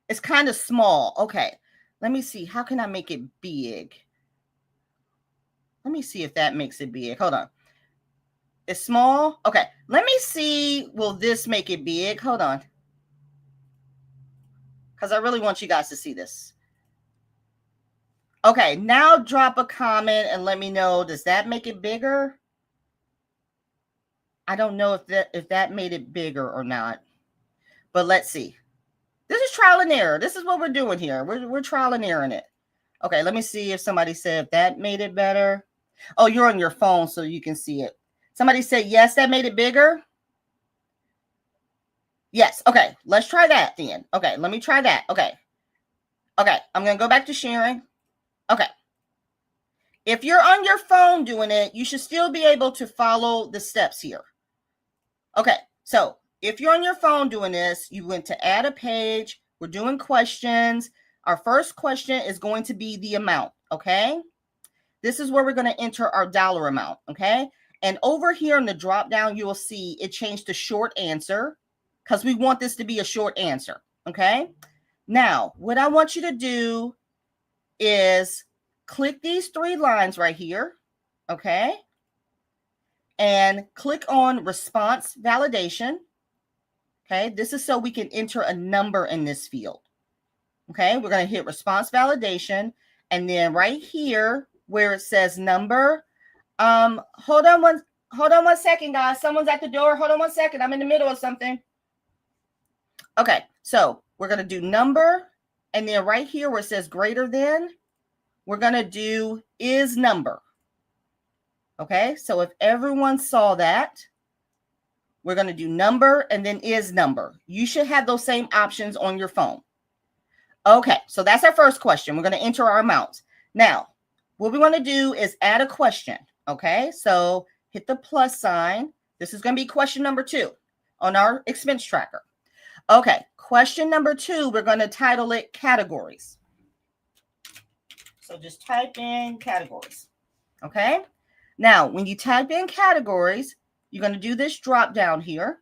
It's kind of small. Okay. Let me see. How can I make it big? Let me see if that makes it big. Hold on. It's small? Okay. Let me see. Will this make it big? Hold on. Because I really want you guys to see this. Okay. Now drop a comment and let me know. Does that make it bigger? I don't know if that made it bigger or not. But let's see. This is trial and error. This is what we're doing here. We're trial and erroring it. Okay, let me see if somebody said if that made it better. Oh, you're on your phone, so you can see it. Somebody said, yes, that made it bigger. Yes. Okay, let's try that then. Okay, let me try that. Okay. Okay, I'm going to go back to sharing. Okay. If you're on your phone doing it, you should still be able to follow the steps here. Okay, so if you're on your phone doing this, you went to add a page. We're doing questions. Our first question is going to be the amount, okay? This is where we're going to enter our dollar amount, okay? And over here in the drop down, you will see it changed to short answer because we want this to be a short answer, okay? Now, what I want you to do is click these three lines right here, okay? And click on response validation. Okay, this is so we can enter a number in this field. Okay, we're going to hit response validation. And then right here where it says number, hold on one second, guys. Someone's at the door. Hold on one second. I'm in the middle of something. Okay, so we're going to do number. And then right here where it says greater than, we're going to do is number. Okay, so if everyone saw that, we're going to do number and then is number. You should have those same options on your phone. Okay, so that's our first question. We're going to enter our amounts. Now, what we want to do is add a question. Okay, so hit the plus sign. This is going to be question number 2 on our expense tracker. Okay, question number 2, we're going to title it categories. So just type in categories. Okay, now when you type in categories, you're going to do this drop down here.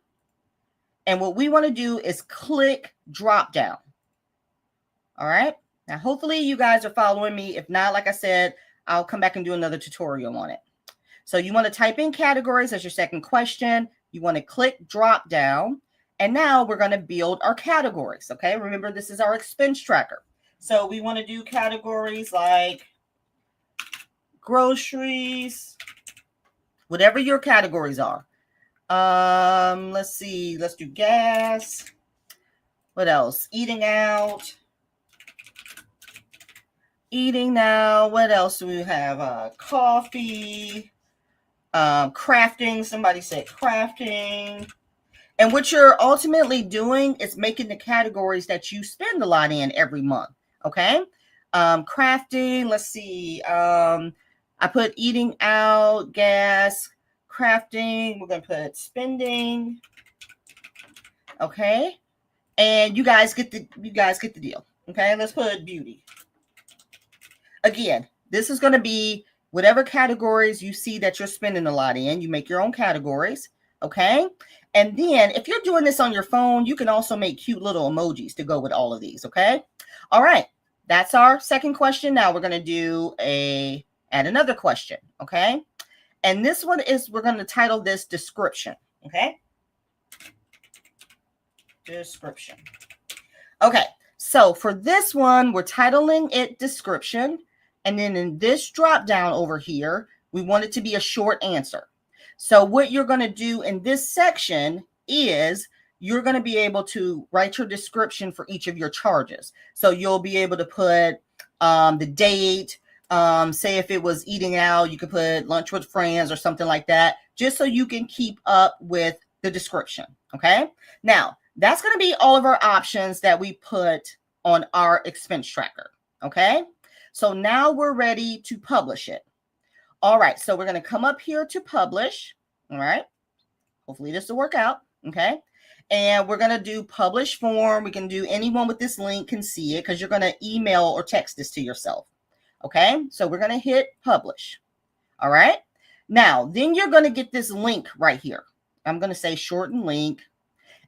And what we want to do is click drop down. All right. Now, hopefully you guys are following me. If not, like I said, I'll come back and do another tutorial on it. So you want to type in categories as your second question. You want to click drop down. And now we're going to build our categories. Okay. Remember, this is our expense tracker. So we want to do categories like groceries, whatever your categories are. Let's see. Let's do gas. What else? Eating out. Eating now. What else do we have? Coffee. Crafting. Somebody said crafting. And what you're ultimately doing is making the categories that you spend a lot in every month. Okay. Crafting. Let's see. I put eating out, gas, crafting. We're going to put spending. Okay. And you guys get the deal. Okay. Let's put beauty. Again, this is going to be whatever categories you see that you're spending a lot in. You make your own categories. Okay. And then if you're doing this on your phone, you can also make cute little emojis to go with all of these. Okay. All right. That's our second question. Now we're going to add another question. Okay. And this one is, we're going to title this description. Okay. Description. Okay. So for this one, we're titling it description. And then in this drop down over here, we want it to be a short answer. So what you're going to do in this section is you're going to be able to write your description for each of your charges. So you'll be able to put the date, say if it was eating out, you could put lunch with friends or something like that, just so you can keep up with the description. Okay. Now that's going to be all of our options that we put on our expense tracker. Okay. So now we're ready to publish it. All right. So we're going to come up here to publish. All right. Hopefully this will work out. Okay. And we're going to do publish form. We can do anyone with this link can see it because you're going to email or text this to yourself. Okay. So we're going to hit publish. All right. Now, then you're going to get this link right here. I'm going to say shorten link.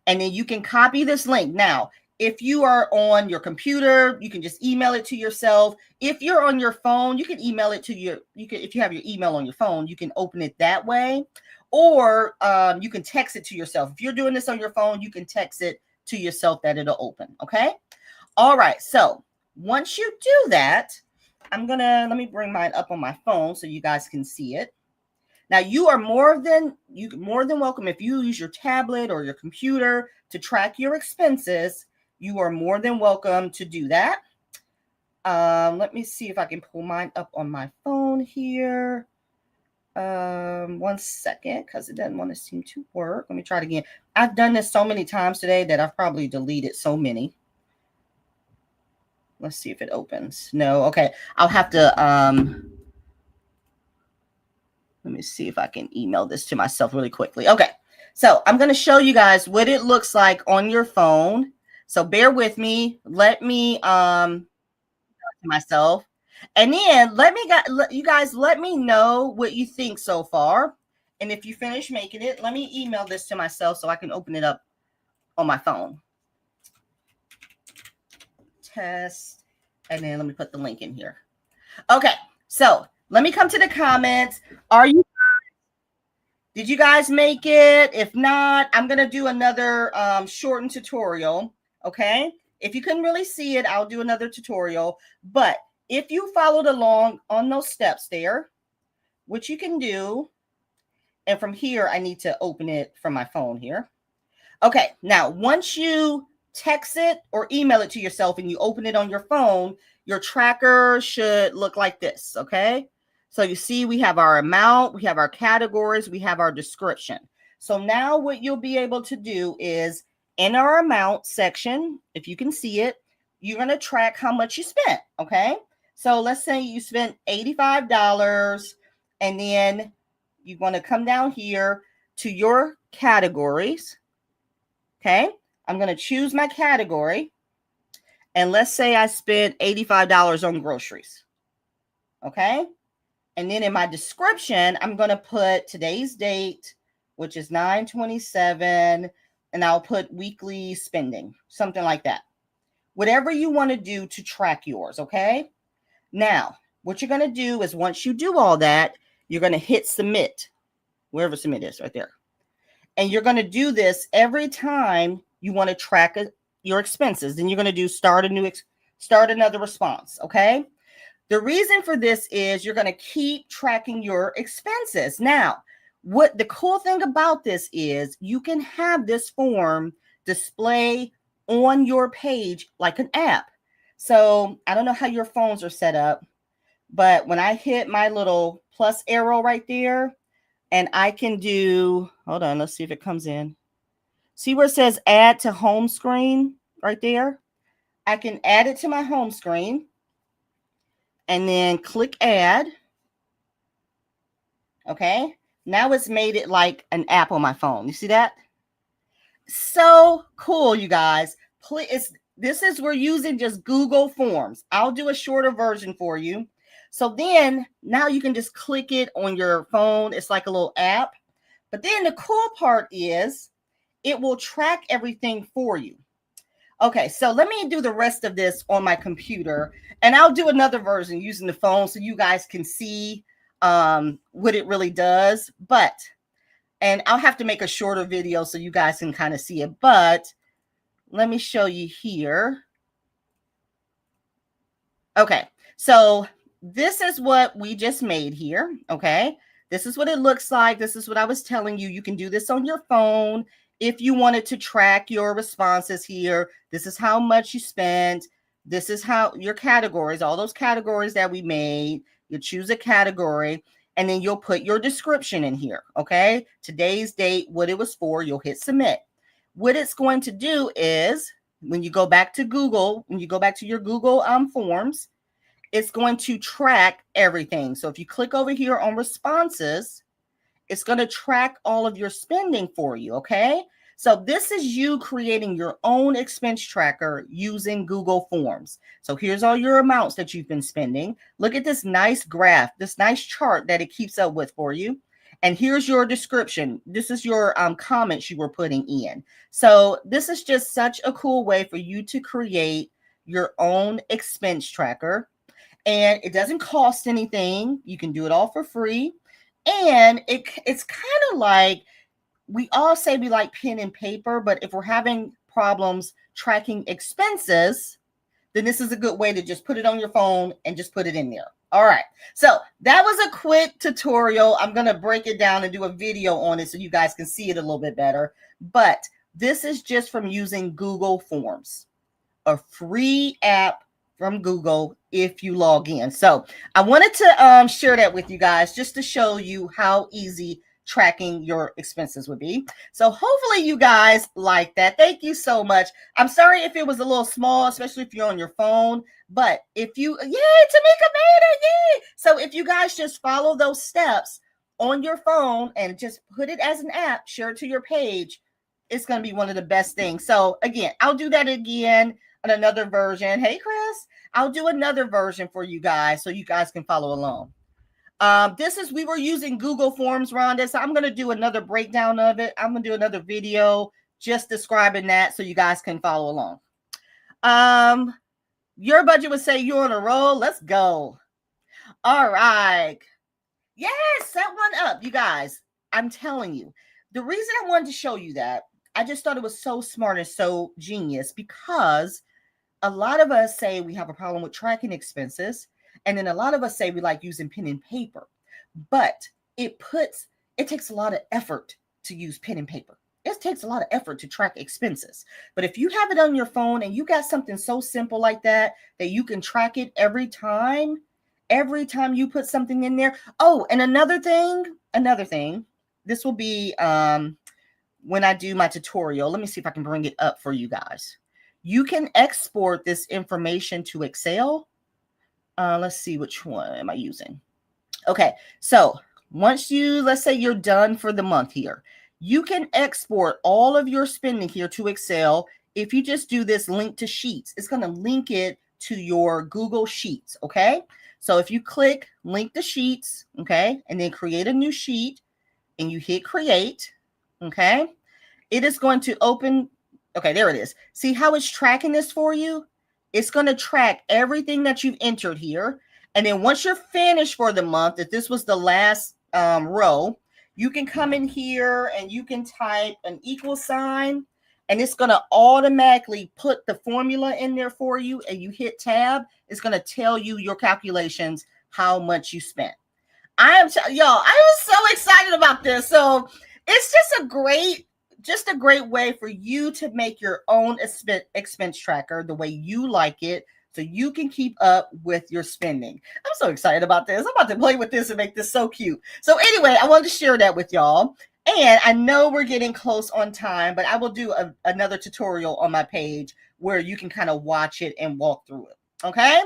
And then you can copy this link. Now, if you are on your computer, you can just email it to yourself. If you're on your phone, you can email it to if you have your email on your phone, you can open it that way. Or you can text it to yourself. If you're doing this on your phone, you can text it to yourself that it'll open. Okay. All right. So once you do that, let me bring mine up on my phone so you guys can see it. Now you are more than welcome if you use your tablet or your computer to track your expenses. You are more than welcome to do that. Let me see if I can pull mine up on my phone here. 1 second, because it doesn't want to seem to work. Let me try it again. I've done this so many times today that I've probably deleted so many. Let's see if it opens. No. Okay. I'll have to, let me see if I can email this to myself really quickly. Okay. So I'm going to show you guys what it looks like on your phone. So bear with me. Let me, myself. And then you guys let me know what you think so far. And if you finish making it, let me email this to myself so I can open it up on my phone. Test. And then let me put the link in here. Okay. So let me come to the comments. Did you guys make it? If not, I'm going to do another shortened tutorial. Okay. If you couldn't really see it, I'll do another tutorial. But if you followed along on those steps there, which you can do, and from here, I need to open it from my phone here. Okay, now once you text it or email it to yourself and you open it on your phone, your tracker should look like this, okay? So you see we have our amount, we have our categories, we have our description. So now what you'll be able to do is in our amount section, if you can see it, you're going to track how much you spent, okay? So let's say you spent $85 and then you want to come down here to your categories, okay? I'm going to choose my category and let's say I spent $85 on groceries, okay? And then in my description, I'm going to put today's date, which is 9/27, and I'll put weekly spending, something like that. Whatever you want to do to track yours, okay? Now, what you're going to do is once you do all that, You're going to hit submit, wherever submit is right there. And you're going to do this every time you want to track your expenses. Then you're going to do start another response. Okay. The reason for this is you're going to keep tracking your expenses. Now, what the cool thing about this is you can have this form display on your page like an app. So I don't know how your phones are set up, but when I hit my little plus arrow right there, and I can do, hold on, let's see if it comes in. See where it says add to home screen right there? I can add it to my home screen and then click add. Okay. Now it's made it like an app on my phone. You see that? So cool, you guys. Please, we're using just Google Forms. I'll do a shorter version for you. So then now you can just click it on your phone. It's like a little app. But then the cool part is it will track everything for you. Okay, so let me do the rest of this on my computer, and I'll do another version using the phone so you guys can see what it really does. And I'll have to make a shorter video so you guys can kind of see it. But let me show you here. Okay, so this is what we just made here. Okay, this is what it looks like. This is what I was telling you. You can do this on your phone. If you wanted to track your responses here, this is how much you spent. This is how your categories, all those categories that we made, you choose a category and then you'll put your description in here. Okay. Today's date, what it was for, you'll hit submit. What it's going to do is when you go back to Google, when you go back to your Google Forms, it's going to track everything. So if you click over here on responses, it's going to track all of your spending for you, okay? So this is you creating your own expense tracker using Google Forms. So here's all your amounts that you've been spending. Look at this nice graph, this nice chart that it keeps up with for you. And here's your description. This is your comments you were putting in. So this is just such a cool way for you to create your own expense tracker. And it doesn't cost anything. You can do it all for free. And it's kind of like, we all say we like pen and paper, but if we're having problems tracking expenses, then this is a good way to just put it on your phone and just put it in there. All right. So that was a quick tutorial. I'm going to break it down and do a video on it so you guys can see it a little bit better. But this is just from using Google Forms, a free app from Google if you log in. So I wanted to share that with you guys just to show you how easy tracking your expenses would be. So hopefully you guys like that. Thank you so much. I'm sorry if it was a little small, especially if you're on your phone, but if you, yay, Tamika made it, yay. So if you guys just follow those steps on your phone and just put it as an app, share it to your page, it's going to be one of the best things. So again, I'll do that again on another version. Hey, Chris, I'll do another version for you guys so you guys can follow along. We were using Google Forms, Rhonda, so I'm going to do another breakdown of it. I'm going to do another video just describing that so you guys can follow along. Your budget would say you're on a roll. Let's go. All right. Yes, set one up, you guys. I'm telling you. The reason I wanted to show you that, I just thought it was so smart and so genius because a lot of us say we have a problem with tracking expenses. And then a lot of us say we like using pen and paper, but it takes a lot of effort to use pen and paper. It takes a lot of effort to track expenses. But if you have it on your phone and you got something so simple like that you can track it every time you put something in there. Oh, and another thing, this will be when I do my tutorial. Let me see if I can bring it up for you guys. You can export this information to Excel. Let's see, which one am I using? Okay, so once let's say you're done for the month here, you can export all of your spending here to Excel. If you just do this link to Sheets, it's going to link it to your Google Sheets, okay? So if you click link to Sheets, okay, and then create a new sheet, and you hit create, okay, it is going to open. Okay, there it is. See how it's tracking this for you? It's going to track everything that you've entered here. And then once you're finished for the month, if this was the last row, you can come in here and you can type an equal sign, and it's going to automatically put the formula in there for you, and you hit tab. It's going to tell you your calculations, how much you spent. I was so excited about this. So it's just a great way for you to make your own expense tracker the way you like it, so you can keep up with your spending. I'm so excited about this. I'm about to play with this and make this so cute. So anyway, I wanted to share that with y'all. And I know we're getting close on time, but I will do another tutorial on my page where you can kind of watch it and walk through it. Okay?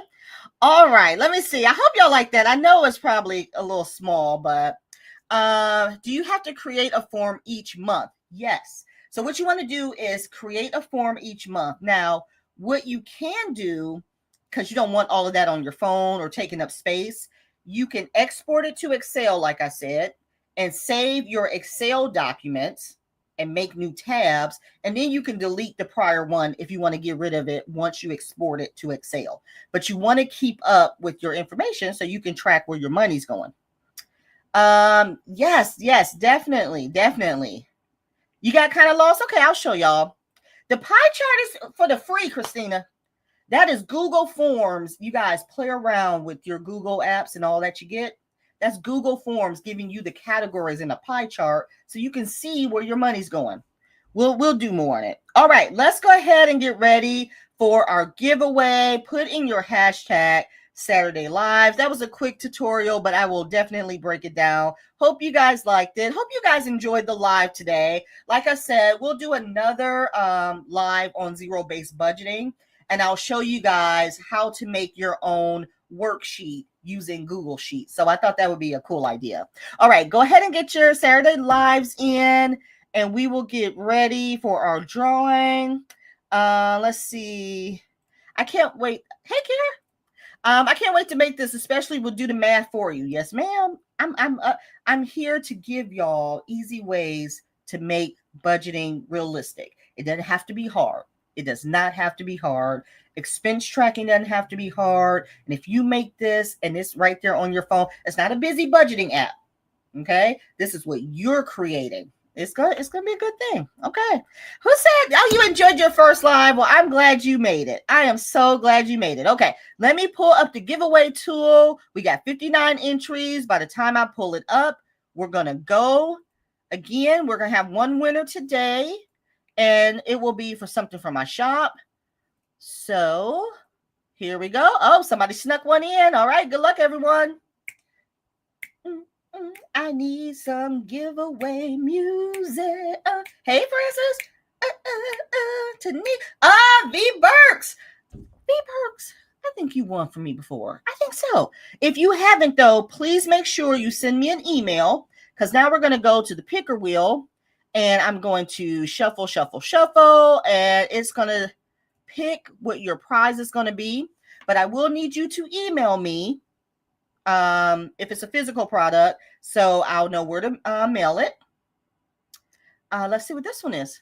All right, let me see. I hope y'all like that. I know it's probably a little small, but do you have to create a form each month? Yes. So what you want to do is create a form each month. Now, what you can do, because you don't want all of that on your phone or taking up space, you can export it to Excel, like I said, and save your Excel documents and make new tabs, and then you can delete the prior one if you want to get rid of it once you export it to Excel. But you want to keep up with your information so you can track where your money's going. Yes, definitely. You got kind of lost? Okay, I'll show y'all. The pie chart is for the free, Christina. That is Google Forms. You guys play around with your Google apps and all that you get. That's Google Forms giving you the categories in a pie chart so you can see where your money's going. We'll do more on it. All right, let's go ahead and get ready for our giveaway. Put in your hashtag Saturday Lives. That was a quick tutorial, but I will definitely break it down. Hope you guys liked it. Hope you guys enjoyed the live today. Like I said, we'll do another live on zero-based budgeting, and I'll show you guys how to make your own worksheet using Google Sheets. So I thought that would be a cool idea. All right, go ahead and get your Saturday Lives in, and we will get ready for our drawing. Let's see. I can't wait. Hey, Kara. I can't wait to make this, especially we'll do the math for you. Yes, ma'am. I'm here to give y'all easy ways to make budgeting realistic. It doesn't have to be hard. It does not have to be hard. Expense tracking doesn't have to be hard. And if you make this and it's right there on your phone, it's not a busy budgeting app. Okay? This is what you're creating. It's gonna be a good thing. Okay. Who said, oh, you enjoyed your first live? Well, I'm glad you made it. I am so glad you made it. Okay. Let me pull up the giveaway tool. We got 59 entries. By the time I pull it up, we're gonna go. Again, we're gonna have one winner today, and it will be for something from my shop. So here we go. Oh, somebody snuck one in. All right. Good luck, everyone. I need some giveaway music. Hey, Francis. V Burks. V Burks. I think you won for me before. I think so. If you haven't, though, please make sure you send me an email, because now we're going to go to the picker wheel, and I'm going to shuffle, and it's going to pick what your prize is going to be. But I will need you to email me if it's a physical product, so I'll know where to mail it. Let's see what this one is.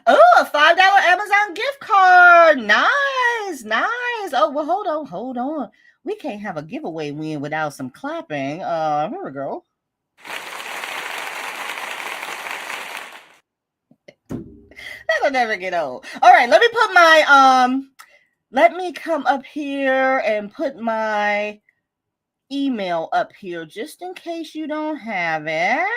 Oh, a $5 Amazon gift card. Nice. Oh, well, hold on. We can't have a giveaway win without some clapping. Here we go. That'll never get old. All right, let me put my let me come up here and put my email up here just in case you don't have it.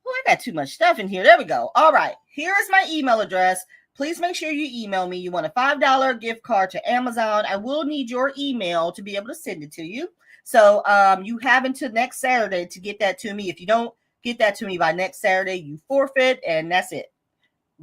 Oh, I got too much stuff in here. There we go. All right, here is my email address. Please make sure you email me. You want a $5 gift card to Amazon. I will need your email to be able to send it to you. So you have until next Saturday to get that to me. If you don't get that to me by next Saturday, you forfeit, and that's it.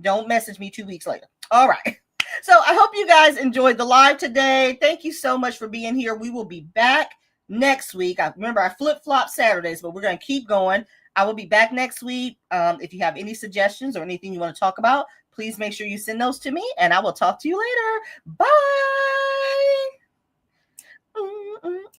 Don't message me 2 weeks later. All right. So I hope you guys enjoyed the live today. Thank you so much for being here. We will be back next week. I flip-flop Saturdays, but we're going to keep going. I will be back next week. If you have any suggestions or anything you want to talk about, please make sure you send those to me, and I will talk to you later. Bye.